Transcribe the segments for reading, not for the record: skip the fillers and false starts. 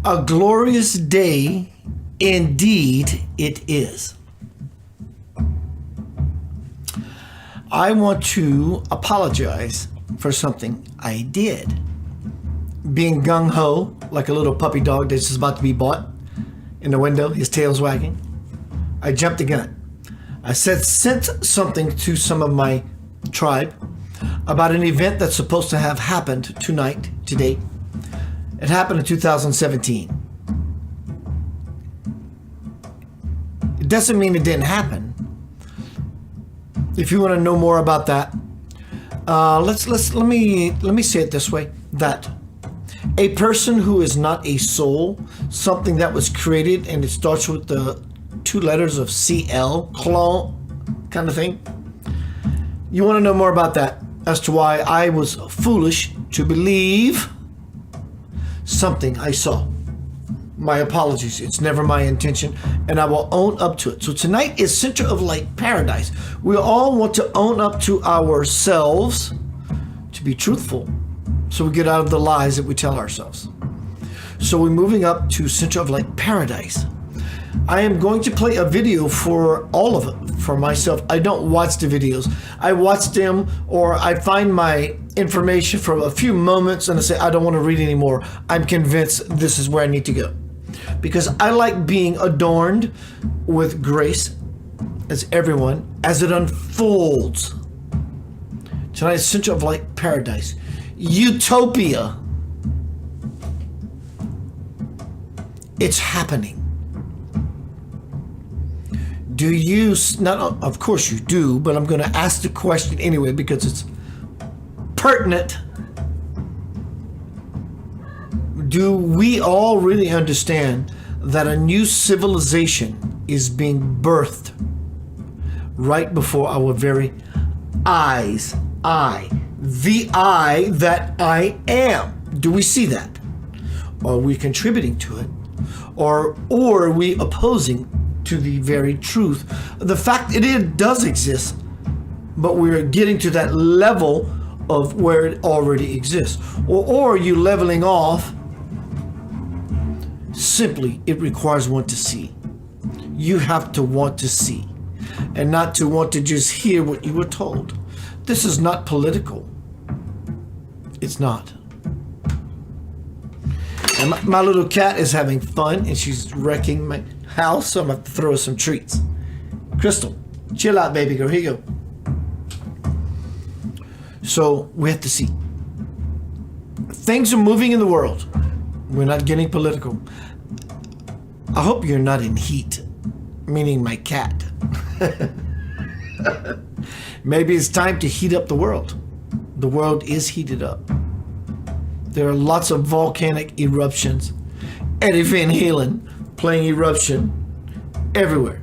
A glorious day indeed it is. I want to apologize for something I did. Being gung-ho, like a little puppy dog that's just about to be bought, in the window, his tail's wagging, I jumped the gun. I sent something to some of my tribe about an event that's supposed to have happened today. It happened in 2017. It doesn't mean it didn't happen. If you want to know more about that, let me say it this way: that a person who is not a soul, something that was created and it starts with the two letters of CL, clone, kind of thing. You want to know more about that as to why I was foolish to believe something I saw. My apologies. It's never my intention, and I will own up to it. So tonight is Center of Light Paradise. We all want to own up to ourselves, to be truthful, so we get out of the lies that we tell ourselves. So we're moving up to Center of Light Paradise. I am going to play a video for all of it, for myself. I don't watch the videos. I watch them, or I find my information for a few moments and I say, I don't want to read anymore. I'm convinced this is where I need to go. Because I like being adorned with grace, as everyone, as it unfolds. Tonight's Center of Light Paradise. Utopia. It's happening. Do you, not, of course you do, but I'm going to ask the question anyway because it's pertinent. Do we all really understand that a new civilization is being birthed right before our very eyes? The I that I am. Do we see that? Are we contributing to it? Or are we opposing to the very truth? The fact it does exist, but we're getting to that level of where it already exists. Or are you leveling off? Simply, it requires one to see. You have to want to see, and not to want to just hear what you were told. This is not political. It's not. And my little cat is having fun, and she's wrecking my house, so I'm going to have to throw her some treats. Crystal, chill out, baby girl. Here you go. So we have to see. Things are moving in the world. We're not getting political. I hope you're not in heat, meaning my cat. Maybe it's time to heat up the world. The world is heated up. There are lots of volcanic eruptions. Eddie Van Halen playing Eruption everywhere.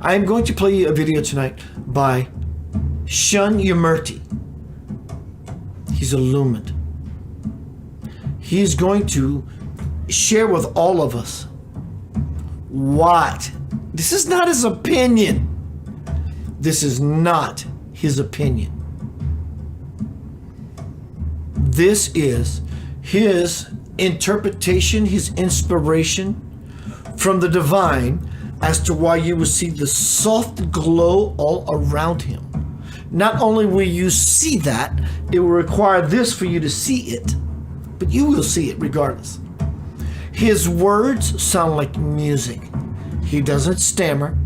I am going to play you a video tonight by Shun Yamurti. He's illumined. He is going to share with all of us what. This is not his opinion. This is not his opinion. This is his interpretation, his inspiration from the divine as to why you will see the soft glow all around him. Not only will you see that, it will require this for you to see it, but you will see it regardless. His words sound like music. He doesn't stammer.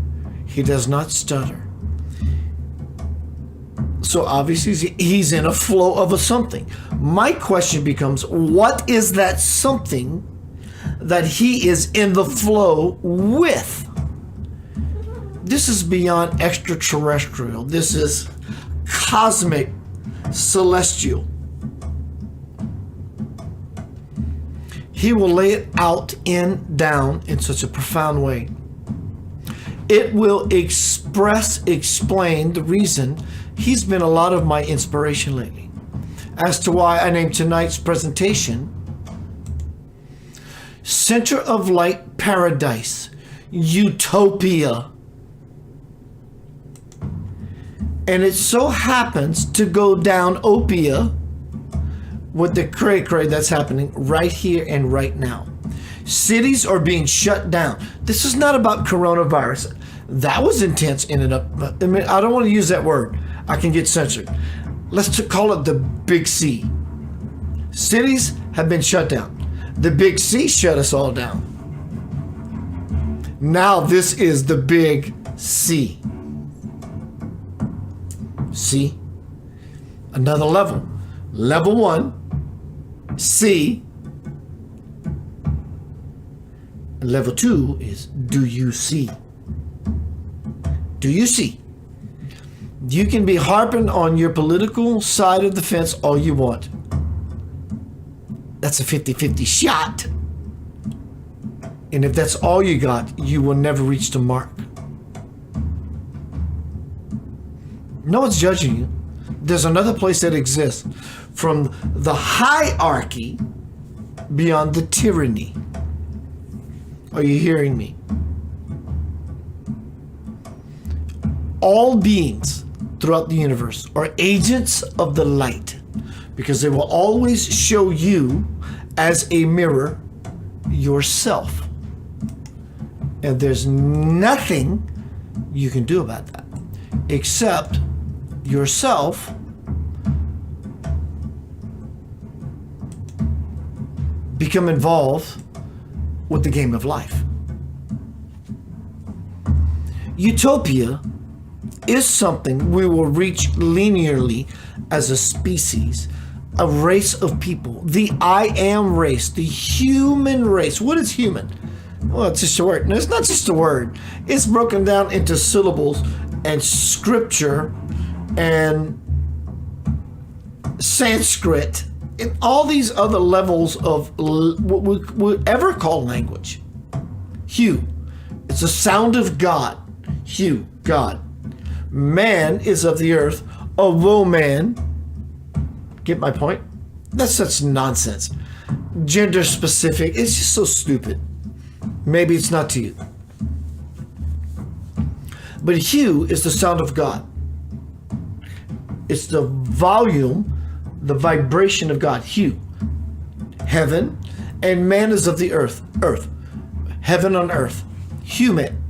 He does not stutter. So obviously he's in a flow of a something. My question becomes, what is that something that he is in the flow with? This is beyond extraterrestrial. This is cosmic, celestial. He will lay it out down in such a profound way. It will explain the reason he's been a lot of my inspiration lately. As to why I named tonight's presentation Center of Light Paradise, Utopia. And it so happens to go down Opia with the cray-cray that's happening right here and right now. Cities are being shut down. This is not about coronavirus. That was intense in and of. I mean, I don't want to use that word. I can get censored. Let's call it the Big C. Cities have been shut down. The Big C shut us all down. Now this is the Big C. C. Another level. Level 1, C. And level 2 is, do you see? Do you see? You can be harping on your political side of the fence all you want. That's a 50-50 shot. And if that's all you got, you will never reach the mark. No one's judging you. There's another place that exists from the hierarchy beyond the tyranny. Are you hearing me? All beings throughout the universe are agents of the light because they will always show you as a mirror yourself. And there's nothing you can do about that except yourself become involved with the game of life. Utopia is something we will reach linearly as a species, a race of people, the I am race, the human race. What is human? Well, it's just a word. No, it's not just a word. It's broken down into syllables and scripture and Sanskrit and all these other levels of what we would ever call language. Hue. It's the sound of God. Hue, God. Man is of the earth, although man. Get my point? That's such nonsense. Gender specific. It's just so stupid. Maybe it's not to you. But hue is the sound of God. It's the volume, the vibration of God. Hue. Heaven. And man is of the earth. Earth. Heaven on earth. Human.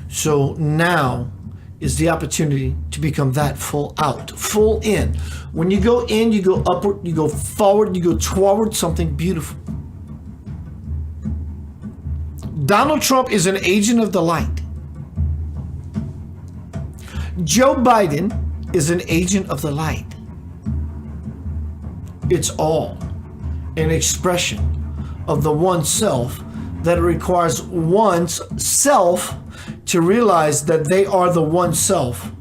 So now is the opportunity to become that full out, full in. When you go in, you go upward, you go forward, you go toward something beautiful. Donald Trump is an agent of the light. Joe Biden is an agent of the light. It's all an expression of the one self that requires one's self to realize that they are the one self.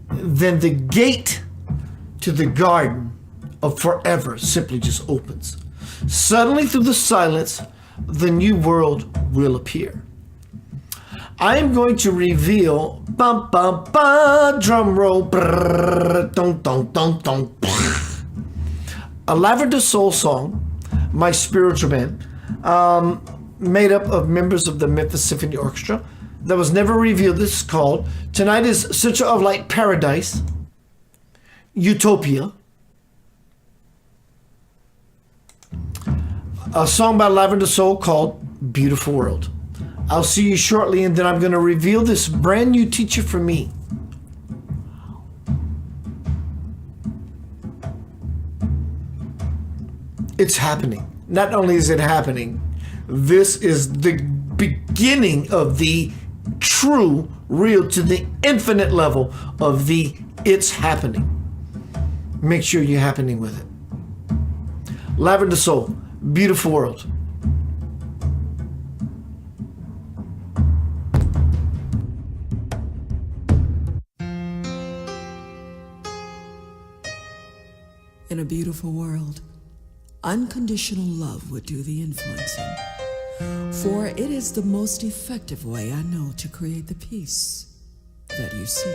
Then the gate to the garden of forever simply just opens. Suddenly through the silence, the new world will appear. I am going to reveal, bum, bum, bum, drum roll, brrr, dun, dun, dun, dun, a Lavender Soul song, my spiritual band, made up of members of the Memphis Symphony Orchestra that was never revealed. This is called Tonight is Center of Light Paradise, Utopia. A song by Lavender Soul called Beautiful World. I'll see you shortly, and then I'm going to reveal this brand new teacher for me. It's happening. Not only is it happening, this is the beginning of the true, real, to the infinite level of the it's happening. Make sure you're happening with it. Lavender Soul, Beautiful World. In a beautiful world, unconditional love would do the influencing, for it is the most effective way I know to create the peace that you seek.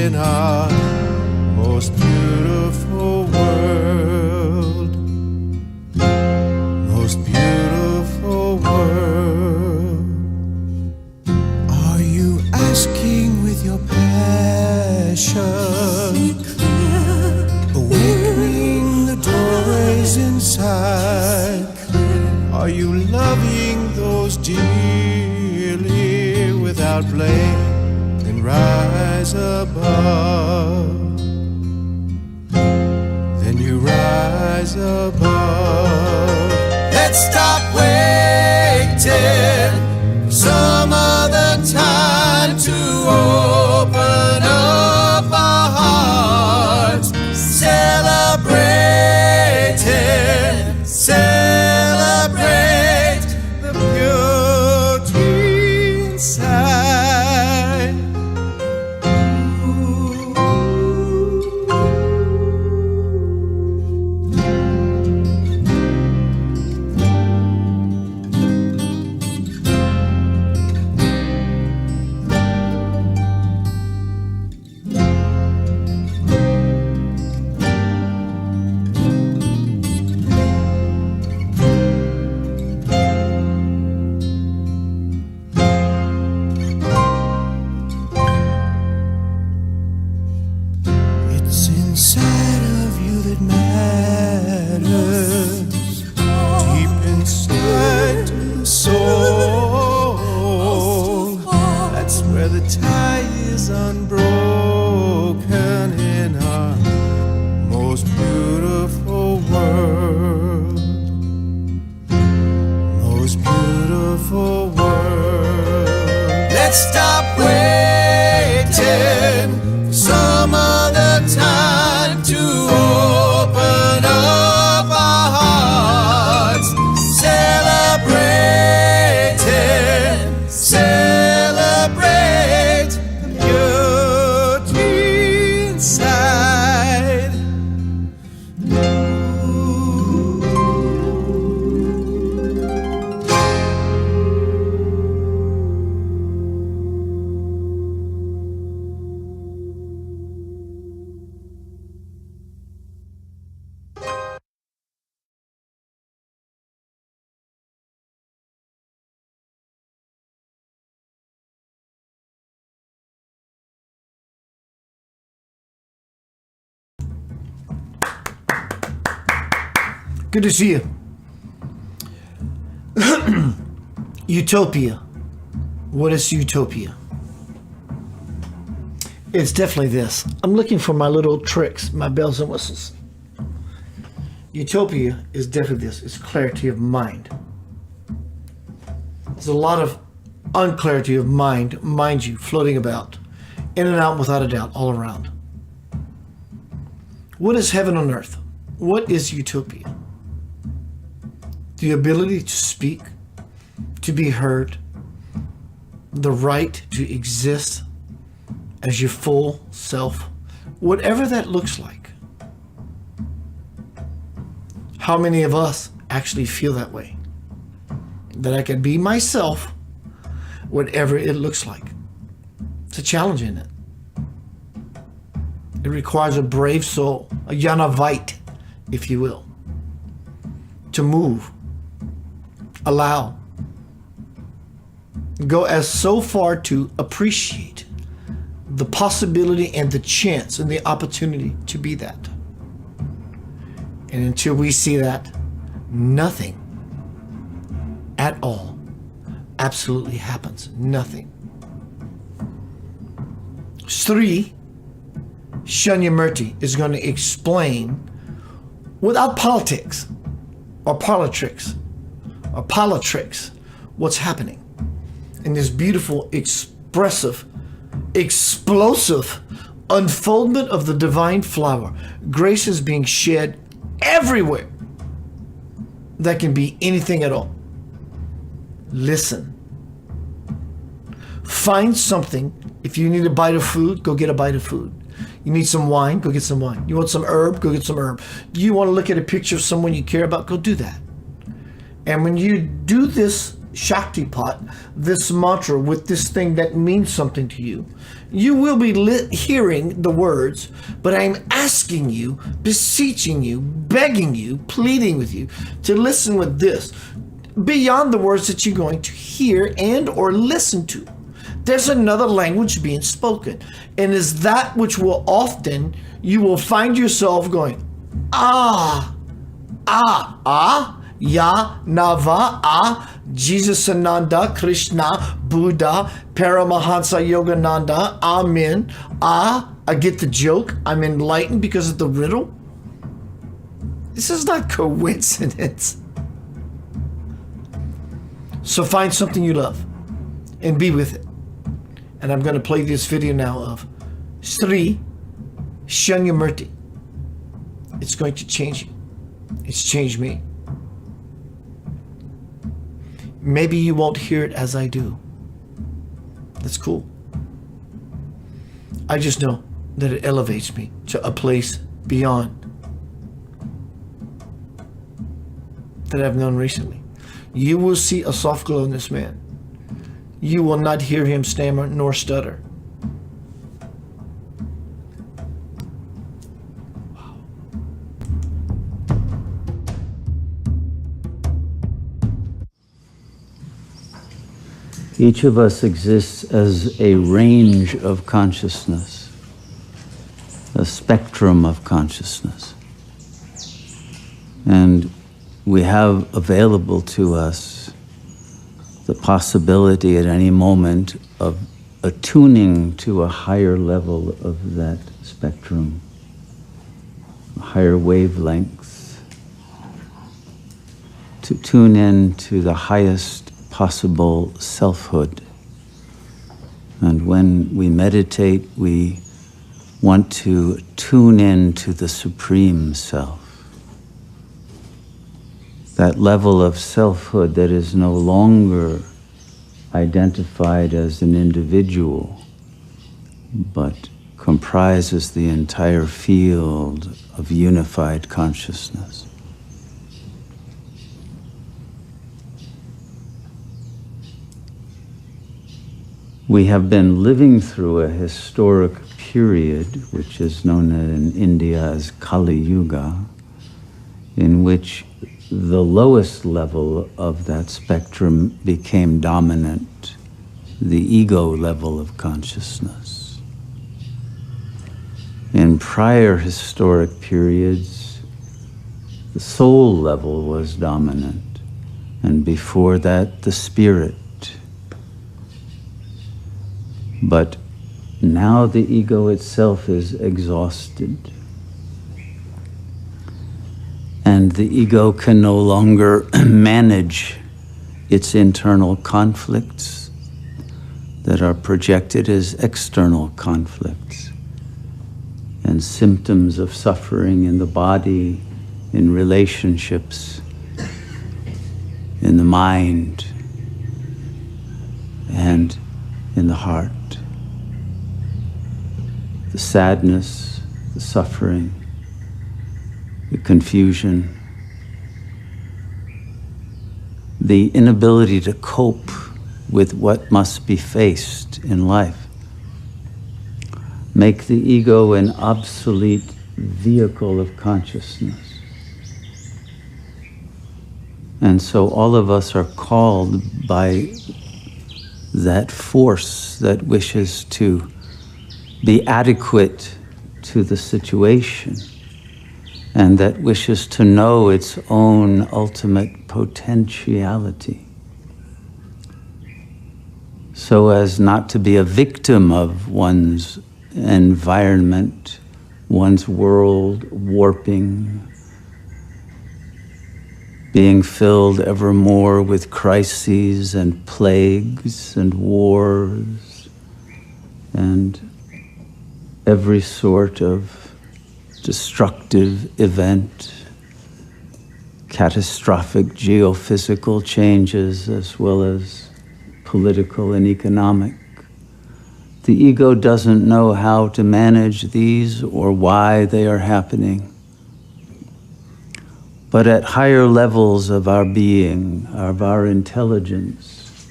in our most beautiful world. Most beautiful world. Are you asking with your passion? Awakening the doorways inside. Are you loving those dearly without blame? Then rise above. Then you rise above. Let's stop waiting for some other time to open up our hearts. Celebrating, celebrate the beauty inside. It's inside of you that matters. Deep inside to the soul. That's where the tie is unbroken in our most beautiful world. Most beautiful world. Let's stop waiting for some other time to open up our hearts. Celebrating, celebrate the beauty inside. Good to see you. Utopia. What is utopia? It's definitely this. I'm looking for my little tricks, my bells and whistles. Utopia is definitely this. It's clarity of mind. There's a lot of unclarity of mind, mind you, floating about, in and out without a doubt, all around. What is heaven on earth? What is utopia? The ability to speak, to be heard, the right to exist as your full self, whatever that looks like. How many of us actually feel that way? That I can be myself, whatever it looks like. It's a challenge, isn't it? It requires a brave soul, a Yanavite, if you will, to move, allow, go as so far to appreciate the possibility and the chance and the opportunity to be that. And until we see that, nothing at all absolutely happens. Nothing. Sri Shunyamurti is going to explain, without politics or politricks, what's happening in this beautiful, expressive, explosive unfoldment of the divine flower. Grace is being shed everywhere. That can be anything at all. Listen. Find something. If you need a bite of food, go get a bite of food. You need some wine, go get some wine. You want some herb, go get some herb. You want to look at a picture of someone you care about, go do that. And when you do this Shaktipat, this mantra with this thing that means something to you, you will be hearing the words, but I'm asking you, beseeching you, begging you, pleading with you to listen with this, beyond the words that you're going to hear and or listen to. There's another language being spoken, and is that which will often, you will find yourself going, ah, ah, ah, Ya, Nava, Ah, Jesus Ananda, Krishna, Buddha, Paramahansa Yogananda, Amen. Ah, I get the joke. I'm enlightened because of the riddle. This is not coincidence. So find something you love and be with it. And I'm going to play this video now of Sri Shanyamurti. It's going to change you. It's changed me. Maybe you won't hear it as I do. That's cool. I just know that it elevates me to a place beyond that I've known recently. You will see a soft glow in this man. You will not hear him stammer nor stutter. Each of us exists as a range of consciousness, a spectrum of consciousness. And we have available to us the possibility at any moment of attuning to a higher level of that spectrum, higher wavelengths, to tune in to the highest possible selfhood. And when we meditate, we want to tune in to the Supreme Self. That level of selfhood that is no longer identified as an individual, but comprises the entire field of unified consciousness. We have been living through a historic period, which is known in India as Kali Yuga, in which the lowest level of that spectrum became dominant, the ego level of consciousness. In prior historic periods, the soul level was dominant, and before that, the spirit. But now the ego itself is exhausted. And the ego can no longer manage its internal conflicts that are projected as external conflicts and symptoms of suffering in the body, in relationships, in the mind, and in the heart. The sadness, the suffering, the confusion, the inability to cope with what must be faced in life, make the ego an obsolete vehicle of consciousness. And so all of us are called by that force that wishes to be adequate to the situation and that wishes to know its own ultimate potentiality, so as not to be a victim of one's environment, one's world warping, being filled ever more with crises and plagues and wars and every sort of destructive event, catastrophic geophysical changes as well as political and economic. The ego doesn't know how to manage these or why they are happening. but at higher levels of our being, of our intelligence,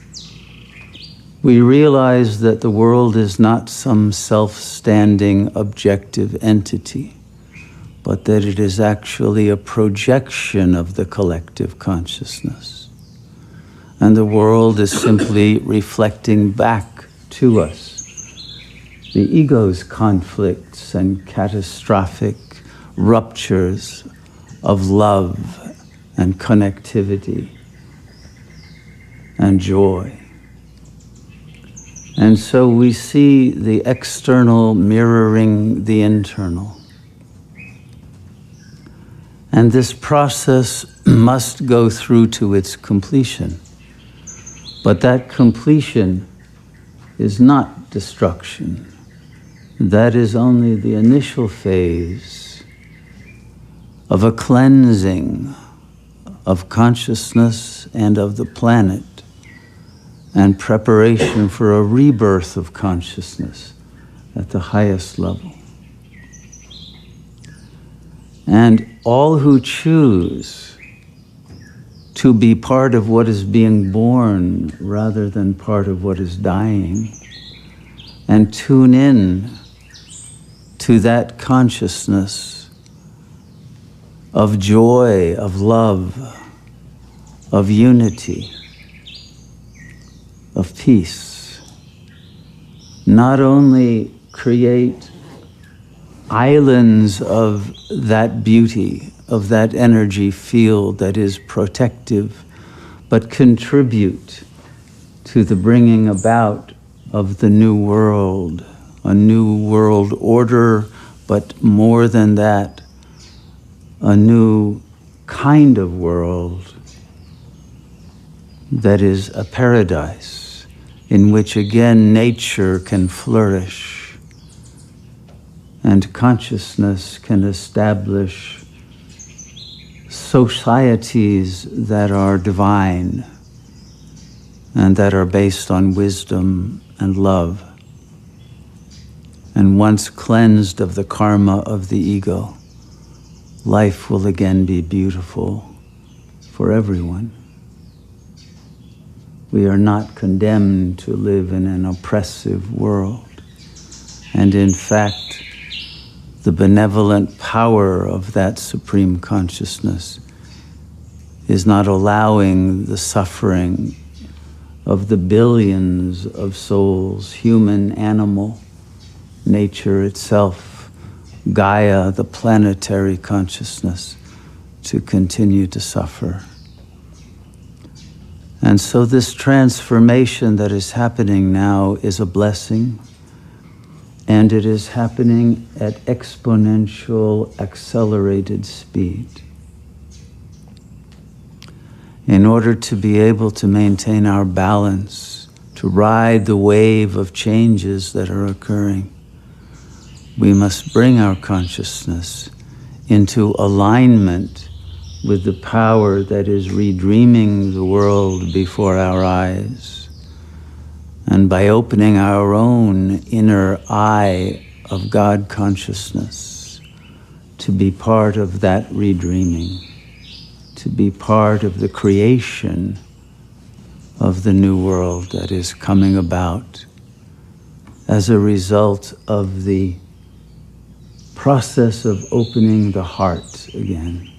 we realize that the world is not some self-standing objective entity, but that it is actually a projection of the collective consciousness. And the world is simply reflecting back to us the ego's conflicts and catastrophic ruptures of love and connectivity and joy. And so we see the external mirroring the internal. And this process must go through to its completion. But that completion is not destruction. That is only the initial phase of a cleansing of consciousness and of the planet, and preparation for a rebirth of consciousness at the highest level. And all who choose to be part of what is being born rather than part of what is dying, and tune in to that consciousness of joy, of love, of unity, of peace, not only create islands of that beauty, of that energy field that is protective, but contribute to the bringing about of the new world, a new world order, but more than that, a new kind of world that is a paradise in which again nature can flourish and consciousness can establish societies that are divine and that are based on wisdom and love. And once cleansed of the karma of the ego, life will again be beautiful for everyone. We are not condemned to live in an oppressive world. And in fact, the benevolent power of that supreme consciousness is not allowing the suffering of the billions of souls, human, animal, nature itself, Gaia, the planetary consciousness, to continue to suffer. And so this transformation that is happening now is a blessing, and it is happening at exponential, accelerated speed. In order to be able to maintain our balance, to ride the wave of changes that are occurring, we must bring our consciousness into alignment with the power that is redreaming the world before our eyes. And by opening our own inner eye of God consciousness to be part of that redreaming, to be part of the creation of the new world that is coming about as a result of the process of opening the heart again,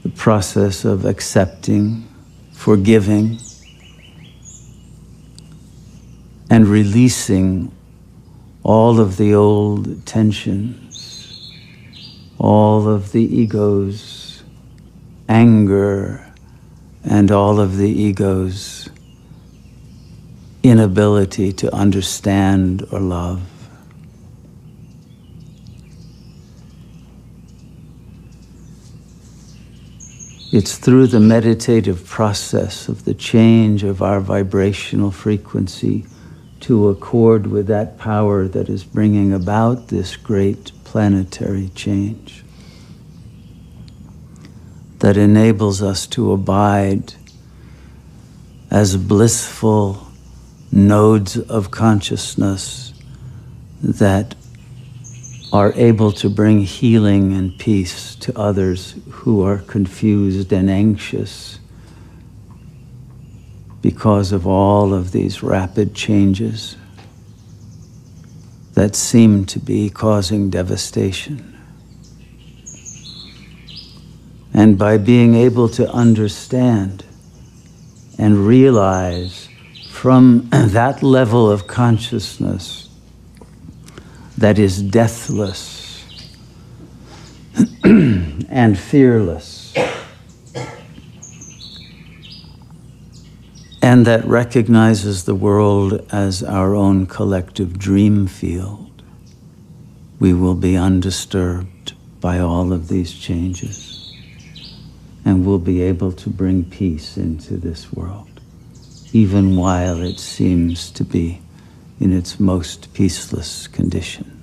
the process of accepting, forgiving, and releasing all of the old tensions, all of the ego's anger, and all of the ego's inability to understand or love. It's through the meditative process of the change of our vibrational frequency to accord with that power that is bringing about this great planetary change that enables us to abide as blissful nodes of consciousness that are able to bring healing and peace to others who are confused and anxious because of all of these rapid changes that seem to be causing devastation. And by being able to understand and realize from that level of consciousness that is deathless and fearless, and that recognizes the world as our own collective dream field, we will be undisturbed by all of these changes. And we'll be able to bring peace into this world, even while it seems to be in its most peaceless condition.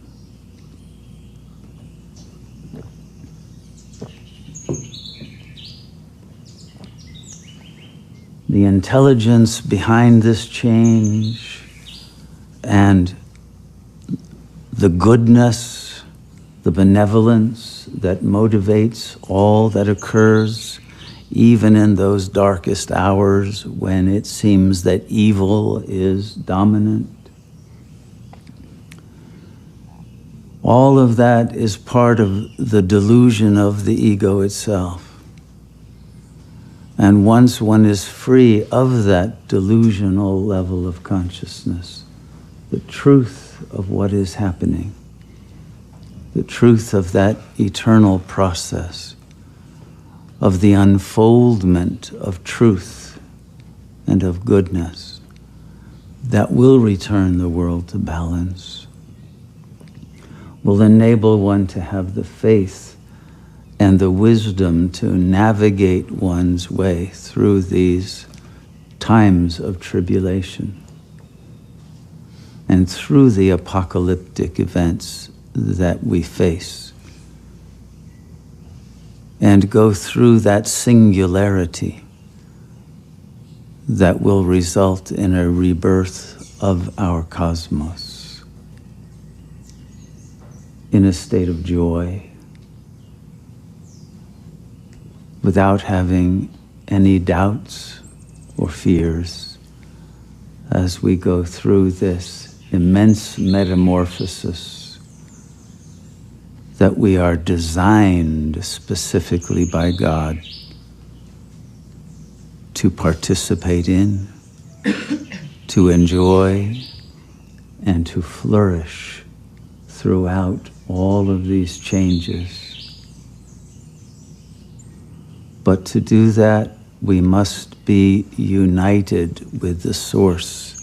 The intelligence behind this change and the goodness, the benevolence that motivates all that occurs, even in those darkest hours when it seems that evil is dominant. All of that is part of the delusion of the ego itself. And once one is free of that delusional level of consciousness, the truth of what is happening, the truth of that eternal process, of the unfoldment of truth and of goodness that will return the world to balance, will enable one to have the faith and the wisdom to navigate one's way through these times of tribulation and through the apocalyptic events that we face, and go through that singularity that will result in a rebirth of our cosmos in a state of joy, without having any doubts or fears as we go through this immense metamorphosis that we are designed specifically by God to participate in, to enjoy, and to flourish throughout all of these changes. But to do that, we must be united with the source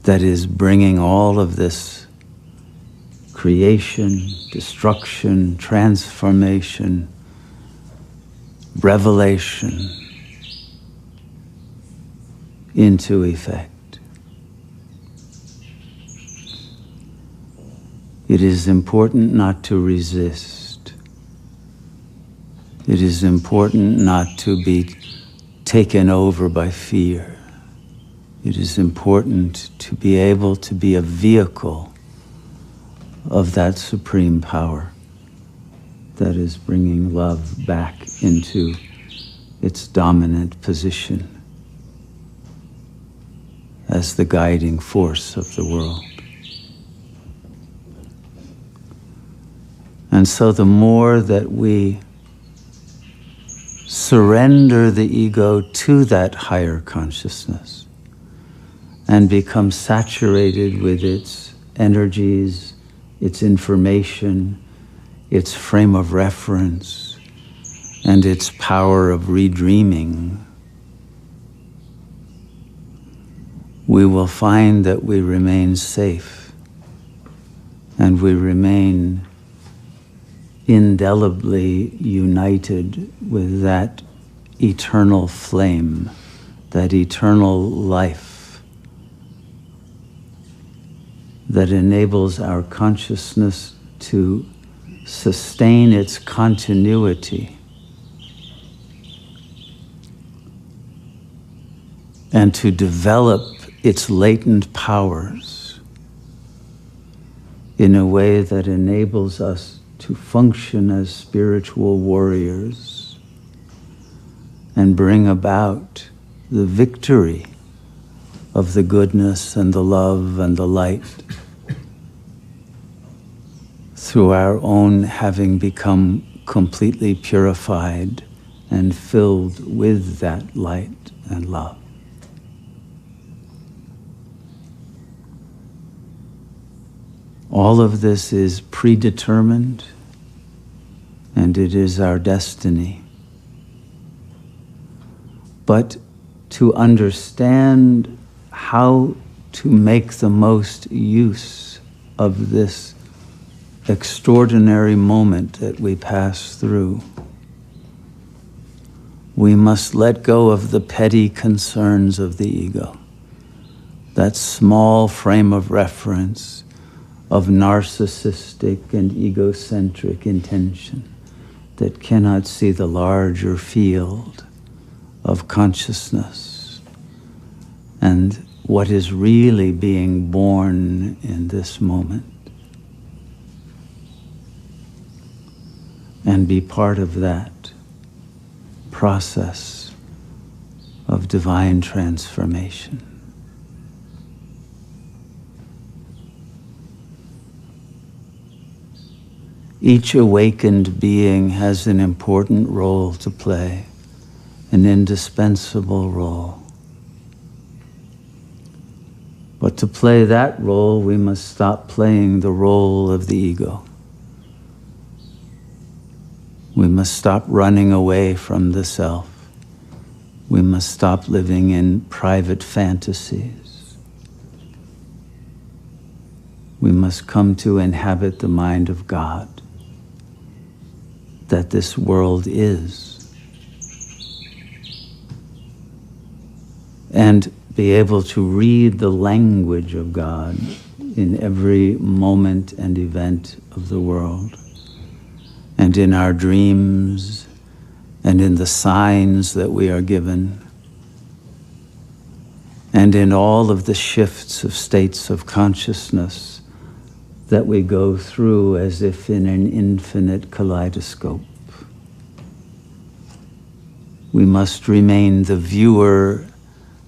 that is bringing all of this creation, destruction, transformation, revelation into effect. It is important not to resist. It is important not to be taken over by fear. It is important to be able to be a vehicle of that supreme power that is bringing love back into its dominant position as the guiding force of the world. And so the more that we surrender the ego to that higher consciousness and become saturated with its energies, its information, its frame of reference, and its power of redreaming, we will find that we remain safe and we remain indelibly united with that eternal flame, that eternal life that enables our consciousness to sustain its continuity and to develop its latent powers in a way that enables us to function as spiritual warriors and bring about the victory of the goodness and the love and the light through our own having become completely purified and filled with that light and love. All of this is predetermined, and it is our destiny. But to understand how to make the most use of this extraordinary moment that we pass through, we must let go of the petty concerns of the ego, that small frame of reference of narcissistic and egocentric intention that cannot see the larger field of consciousness and what is really being born in this moment, and be part of that process of divine transformation. Each awakened being has an important role to play, an indispensable role. But to play that role, we must stop playing the role of the ego. We must stop running away from the self. We must stop living in private fantasies. We must come to inhabit the mind of God, that this world is, and be able to read the language of God in every moment and event of the world, and in our dreams, and in the signs that we are given, and in all of the shifts of states of consciousness that we go through as if in an infinite kaleidoscope. We must remain the viewer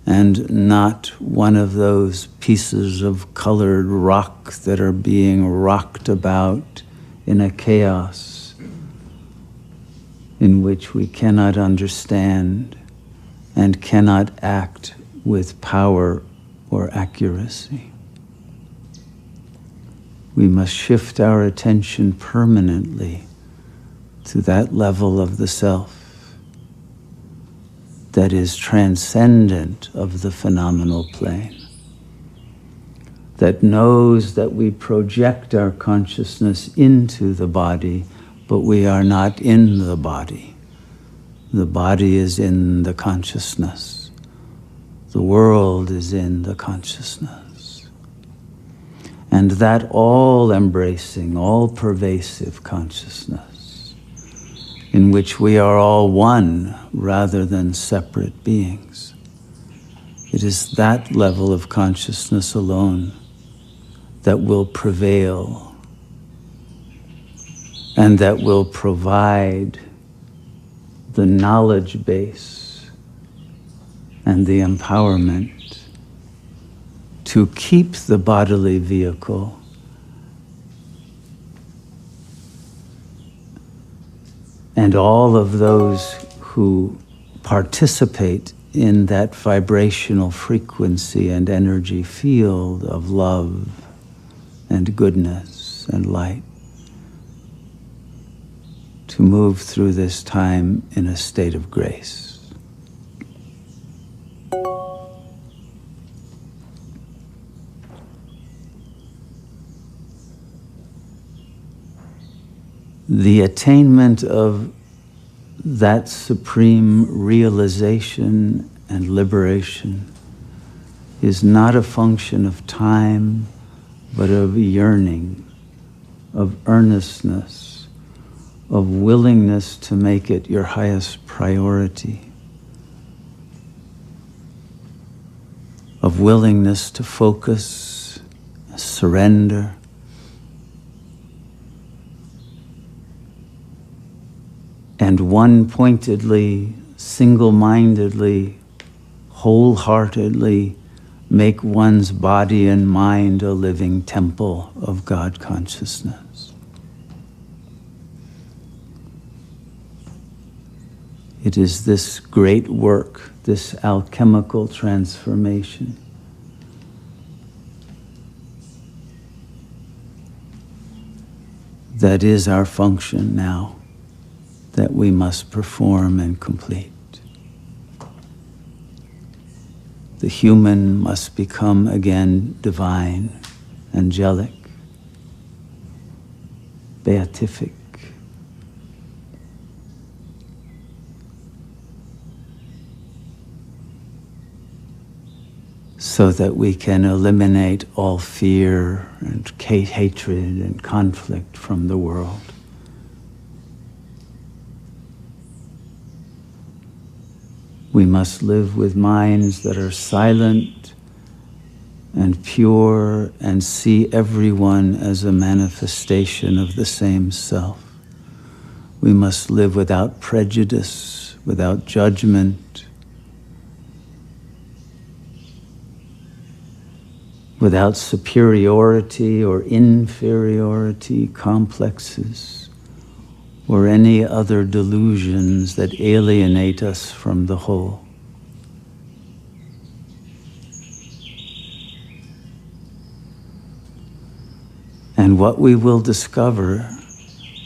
and not one of those pieces of colored rock that are being rocked about in a chaos in which we cannot understand and cannot act with power or accuracy. We must shift our attention permanently to that level of the self that is transcendent of the phenomenal plane, that knows that we project our consciousness into the body, but we are not in the body. The body is in the consciousness. The world is in the consciousness. And that all-embracing, all-pervasive consciousness in which we are all one rather than separate beings. It is that level of consciousness alone that will prevail and that will provide the knowledge base and the empowerment to keep the bodily vehicle and all of those who participate in that vibrational frequency and energy field of love and goodness and light to move through this time in a state of grace. The attainment of that supreme realization and liberation is not a function of time, but of yearning, of earnestness, of willingness to make it your highest priority, of willingness to focus, surrender, and one-pointedly, single-mindedly, wholeheartedly make one's body and mind a living temple of God consciousness. It is this great work, this alchemical transformation, that is our function now, that we must perform and complete. The human must become again divine, angelic, beatific. So that we can eliminate all fear and hatred and conflict from the world. We must live with minds that are silent and pure and see everyone as a manifestation of the same self. We must live without prejudice, without judgment, without superiority or inferiority complexes, or any other delusions that alienate us from the whole. And what we will discover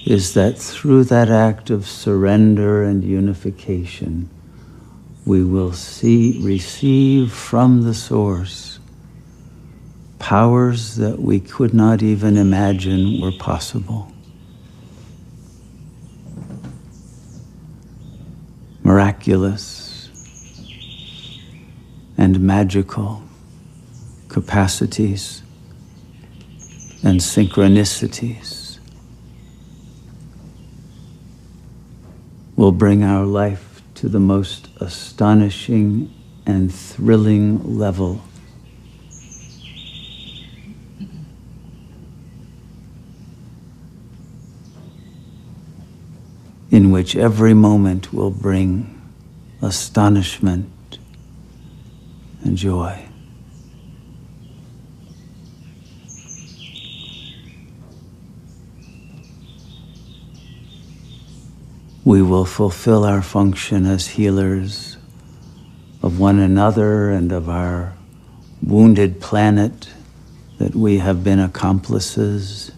is that through that act of surrender and unification, we will receive from the Source powers that we could not even imagine were possible. Miraculous and magical capacities and synchronicities will bring our life to the most astonishing and thrilling level. In which every moment will bring astonishment and joy. We will fulfill our function as healers of one another and of our wounded planet that we have been accomplices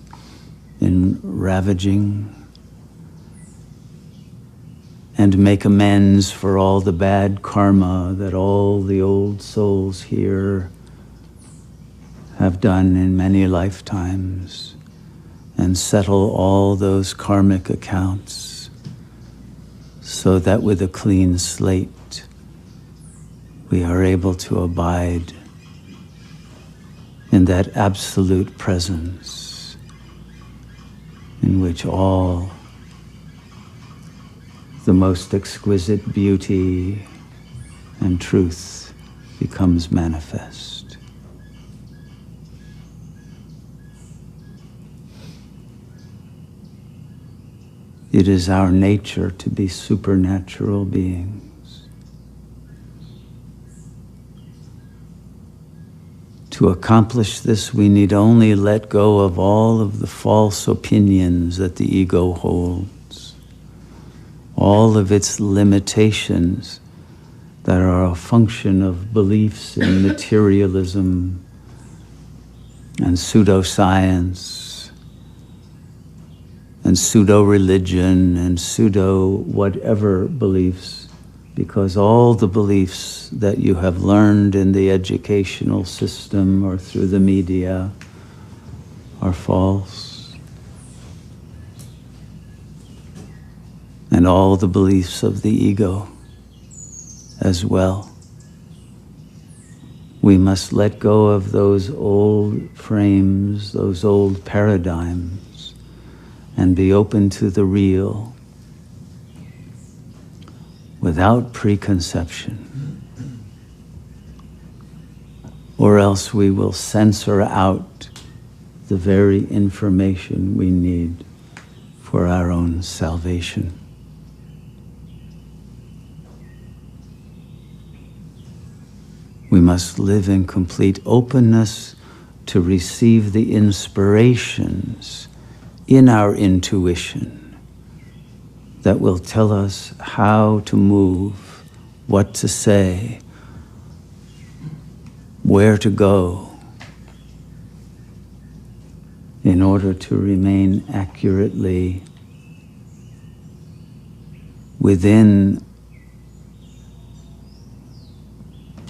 in ravaging, and make amends for all the bad karma that all the old souls here have done in many lifetimes, and settle all those karmic accounts so that with a clean slate we are able to abide in that absolute presence in which all the most exquisite beauty and truth becomes manifest. It is our nature to be supernatural beings. To accomplish this, we need only let go of all of the false opinions that the ego holds, all of its limitations that are a function of beliefs in materialism and pseudoscience and pseudo-religion and pseudo-whatever beliefs, because all the beliefs that you have learned in the educational system or through the media are false. And all the beliefs of the ego as well. We must let go of those old frames, those old paradigms, and be open to the real without preconception. Or else we will censor out the very information we need for our own salvation. We must live in complete openness to receive the inspirations in our intuition that will tell us how to move, what to say, where to go, in order to remain accurately within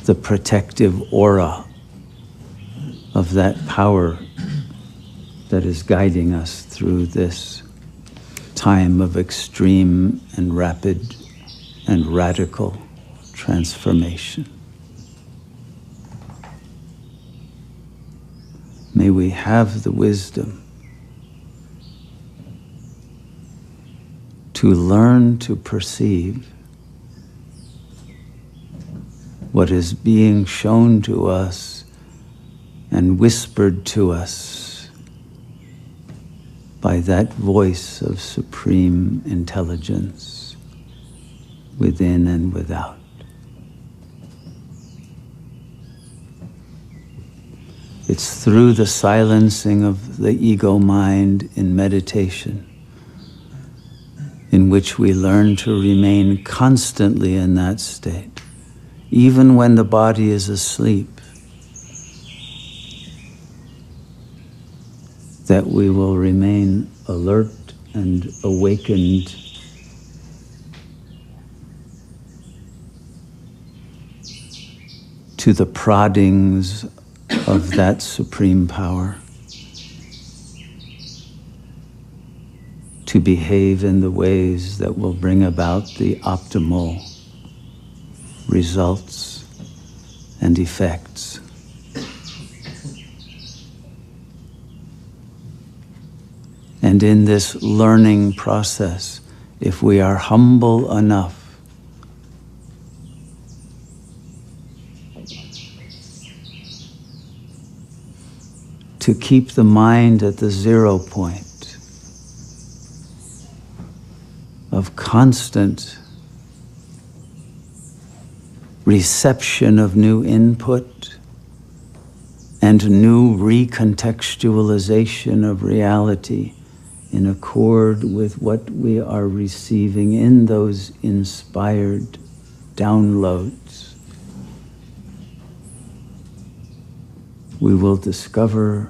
the protective aura of that power that is guiding us through this time of extreme and rapid and radical transformation. May we have the wisdom to learn to perceive what is being shown to us and whispered to us by that voice of supreme intelligence within and without. It's through the silencing of the ego mind in meditation in which we learn to remain constantly in that state, even when the body is asleep, that we will remain alert and awakened to the proddings of that supreme power to behave in the ways that will bring about the optimal results and effects. And in this learning process, if we are humble enough to keep the mind at the 0 point of constant reception of new input and new recontextualization of reality in accord with what we are receiving in those inspired downloads, we will discover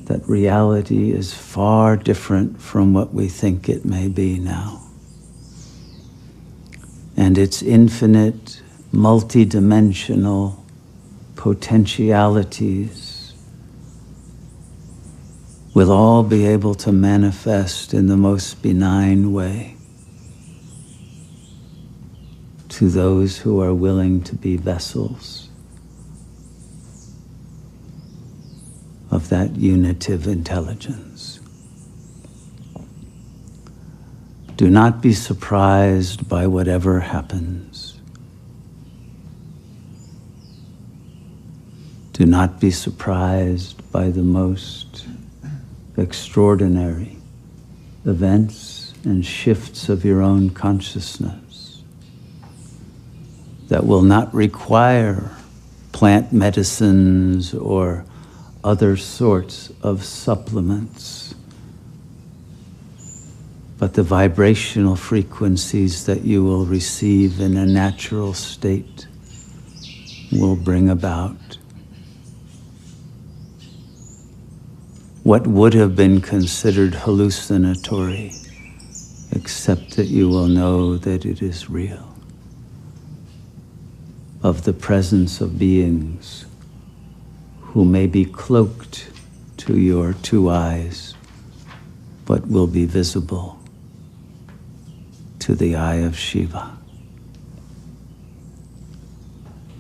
that reality is far different from what we think it may be now. And its infinite, multidimensional potentialities will all be able to manifest in the most benign way to those who are willing to be vessels of that unitive intelligence. Do not be surprised by whatever happens. Do not be surprised by the most extraordinary events and shifts of your own consciousness that will not require plant medicines or other sorts of supplements, but the vibrational frequencies that you will receive in a natural state will bring about what would have been considered hallucinatory, except that you will know that it is real, of the presence of beings who may be cloaked to your 2 eyes, but will be visible to the eye of Shiva.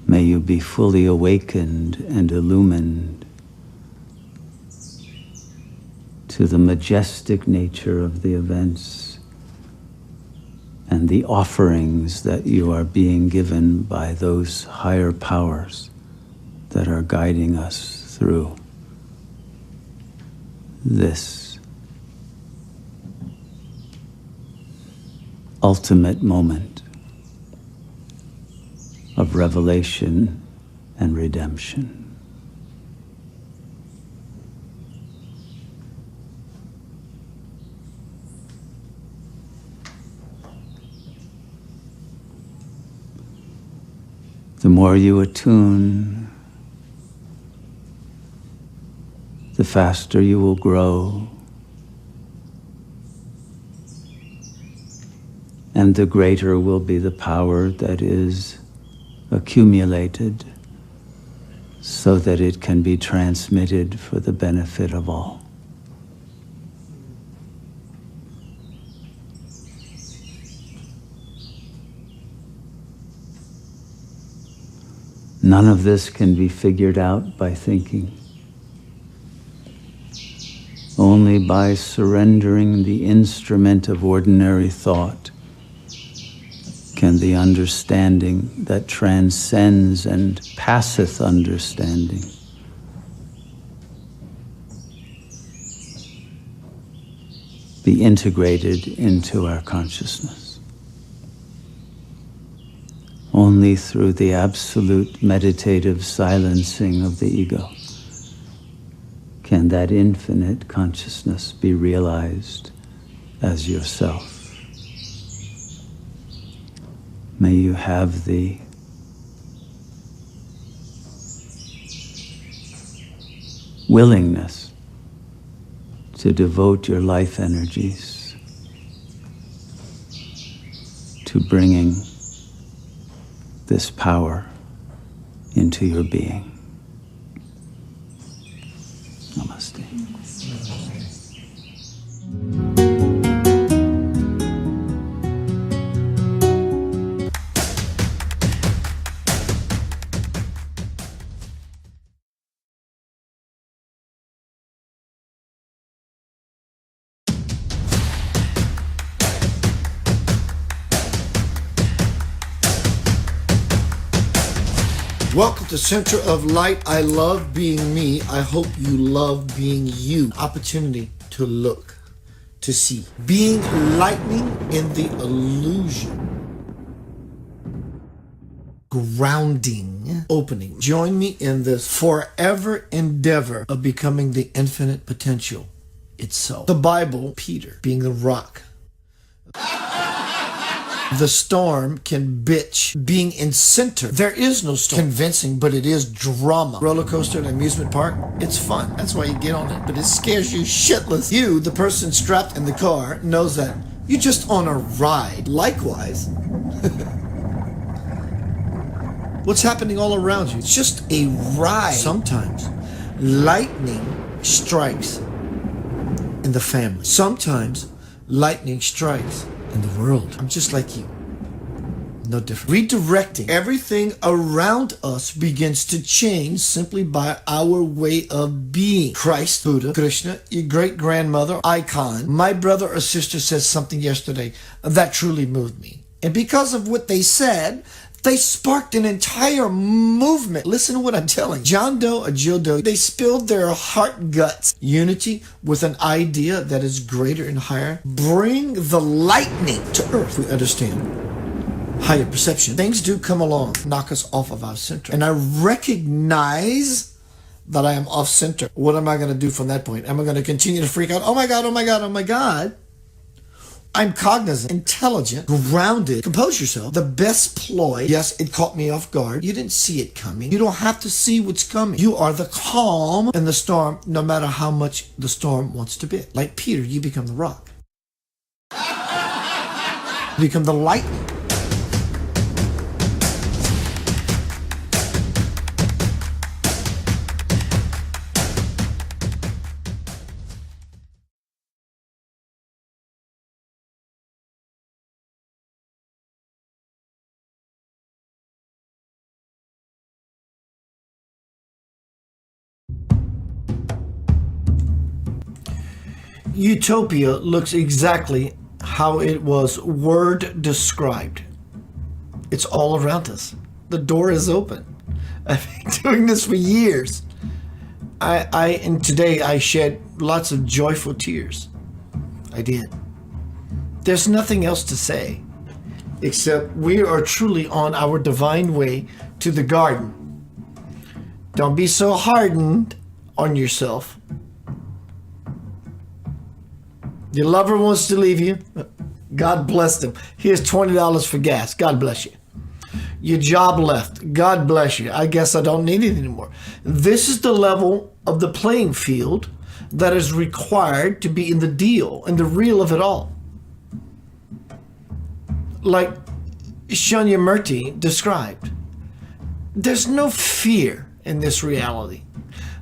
May you be fully awakened and illumined to the majestic nature of the events and the offerings that you are being given by those higher powers that are guiding us through this ultimate moment of revelation and redemption. The more you attune, the faster you will grow, and the greater will be the power that is accumulated so that it can be transmitted for the benefit of all. None of this can be figured out by thinking. Only by surrendering the instrument of ordinary thought can the understanding that transcends and passeth understanding be integrated into our consciousness. Only through the absolute meditative silencing of the ego can that infinite consciousness be realized as yourself. May you have the willingness to devote your life energies to bringing this power into your being. Namaste. Welcome to Center of Light. I love being me. I hope you love being you. Opportunity to look, to see. Being lightning in the illusion. Grounding, opening. Join me in this forever endeavor of becoming the infinite potential itself. The Bible, Peter being the rock. The storm can bitch. Being in center, there is no storm. Convincing, but it is drama. Roller coaster at an amusement park, it's fun. That's why you get on it, but it scares you shitless. You, the person strapped in the car, knows that you're just on a ride. Likewise, what's happening all around you? It's just a ride. Sometimes lightning strikes in the family. Sometimes lightning strikes in the world. I'm just like you. No different. Redirecting. Everything around us begins to change simply by our way of being. Christ, Buddha, Krishna, your great-grandmother, icon. My brother or sister said something yesterday that truly moved me. And because of what they said, they sparked an entire movement. Listen to what I'm telling. John Doe or Jill Doe, they spilled their heart guts. Unity with an idea that is greater and higher. Bring the lightning to earth. We understand higher perception. Things do come along, knock us off of our center. And I recognize that I am off center. What am I going to do from that point? Am I going to continue to freak out? Oh my God, oh my God, oh my God. I'm cognizant, intelligent, grounded. Compose yourself. The best ploy. Yes, it caught me off guard. You didn't see it coming. You don't have to see what's coming. You are the calm in the storm, no matter how much the storm wants to be. Like Peter, you become the rock. You become the lightning. Utopia looks exactly how it was word described. It's all around us. The door is open. I've been doing this for years. And today I shed lots of joyful tears. I did. There's nothing else to say except we are truly on our divine way to the garden. Don't be so hardened on yourself. Your lover wants to leave you. God bless them. Here's $20 for gas. God bless you. Your job left. God bless you. I guess I don't need it anymore. This is the level of the playing field that is required to be in the deal, in the real of it all. Like Shanya Murti described, there's no fear in this reality.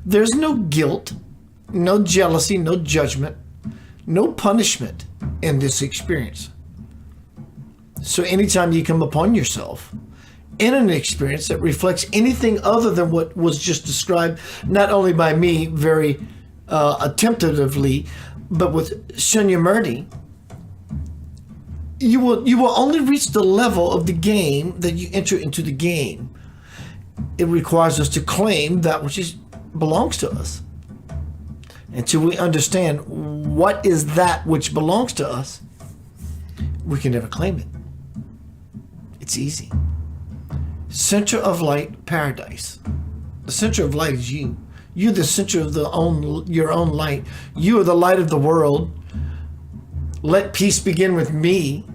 There's no guilt, no jealousy, no judgment, no punishment in this experience. So anytime you come upon yourself in an experience that reflects anything other than what was just described, not only by me very attemptatively, but with Shanya Murti, you will only reach the level of the game that you enter into the game. It requires us to claim that which belongs to us. Until we understand what is that which belongs to us, we can never claim it. It's easy. Center of light, paradise. The center of light is you. You're the center of your own light. You are the light of the world. Let peace begin with me.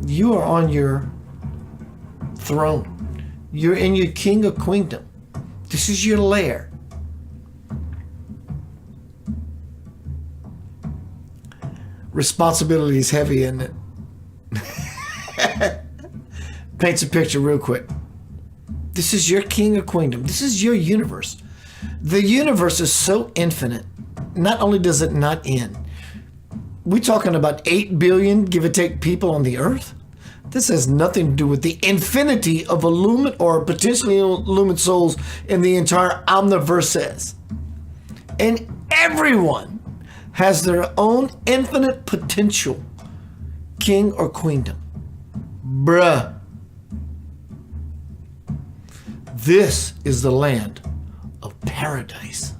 You are on your throne. You're in your king of queendom. This is your lair. Responsibility is heavy, isn't it? Paints a picture real quick. This is your king of queendom. This is your universe. The universe is so infinite. Not only does it not end. We're talking about 8 billion, give or take, people on the earth. This has nothing to do with the infinity of illumined or potentially illumined souls in the entire omniverse. And everyone has their own infinite potential, king or queendom. Bruh. This is the land of paradise.